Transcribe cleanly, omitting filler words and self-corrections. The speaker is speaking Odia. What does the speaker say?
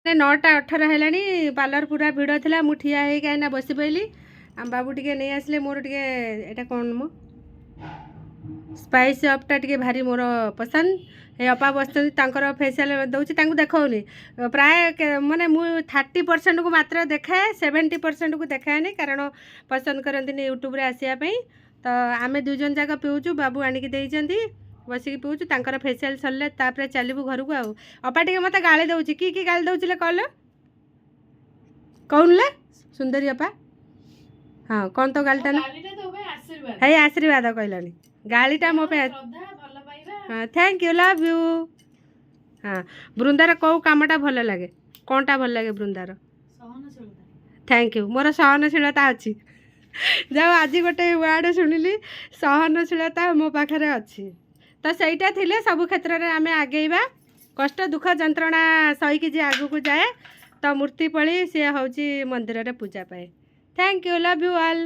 9:18 ହେଲାଣି ପାର୍ଲର ପୁରା ଭିଡ଼ ଥିଲା ମୁଁ ଠିଆ ହେଇକି ଏଇନା ବସି ପଇଲି ଆମ ବାବୁ ଟିକେ ନେଇ ଆସିଲେ ମୋର ଟିକେ ଏଇଟା କ'ଣ ମୋ ସ୍ପାଇସ୍ ଅପ୍ଟା ଟିକେ ଭାରି ମୋର ପସନ୍ଦ ଏ ଅପା ବସିଛନ୍ତି ତାଙ୍କର ଫେସିଆଲ୍ ଦେଉଛି ତାଙ୍କୁ ଦେଖାଉନି ପ୍ରାୟ ମାନେ ମୁଁ 30%କୁ ମାତ୍ର ଦେଖାଏ 70%କୁ ଦେଖାଏନି କାରଣ ପସନ୍ଦ କରନ୍ତିନି ୟୁଟ୍ୟୁବରେ ଆସିବା ପାଇଁ ତ ଆମେ ଦୁଇ ଜଣ ଯାକ ପିଉଛୁ ବାବୁ ଆଣିକି ଦେଇଛନ୍ତି ବସିକି ପିଉଛୁ ତାଙ୍କର ଫେସିଆଲ୍ ସରିଲେ ତାପରେ ଚାଲିବୁ ଘରକୁ ଆଉ ଅପା ଟିକେ ମୋତେ ଗାଳି ଦେଉଛି କି ଗାଳି ଦେଉଥିଲେ କହିଲ କହୁନଲେ ସୁନ୍ଦରୀ ଅପା ହଁ କ'ଣ ତ ଗାଳିଟା ନା ହେଇ ଆଶୀର୍ବାଦ କହିଲାନି ଗାଳିଟା ମୋ ପାଇଁ ହଁ ଥ୍ୟାଙ୍କ ୟୁ ଲଭ୍ ୟୁ ହଁ ବୃନ୍ଦାର କେଉଁ କାମଟା ଭଲ ଲାଗେ କ'ଣଟା ଭଲ ଲାଗେ ବୃନ୍ଦାର ଥ୍ୟାଙ୍କ ୟୁ ମୋର ସହନଶୀଳତା ଅଛି ଯାଉ ଆଜି ଗୋଟେ ୱାର୍ଡ଼ ଶୁଣିଲି ସହନଶୀଳତା ମୋ ପାଖରେ ଅଛି ତ ସେଇଟା ଥିଲେ ସବୁ କ୍ଷେତ୍ରରେ ଆମେ ଆଗେଇବା କଷ୍ଟ ଦୁଃଖ ଯନ୍ତ୍ରଣା ସହିକି ଯିଏ ଆଗକୁ ଯାଏ ତ ମୂର୍ତ୍ତି ପଳି ସିଏ ହେଉଛି ମନ୍ଦିରରେ ପୂଜା ପାଏ thank you love you all.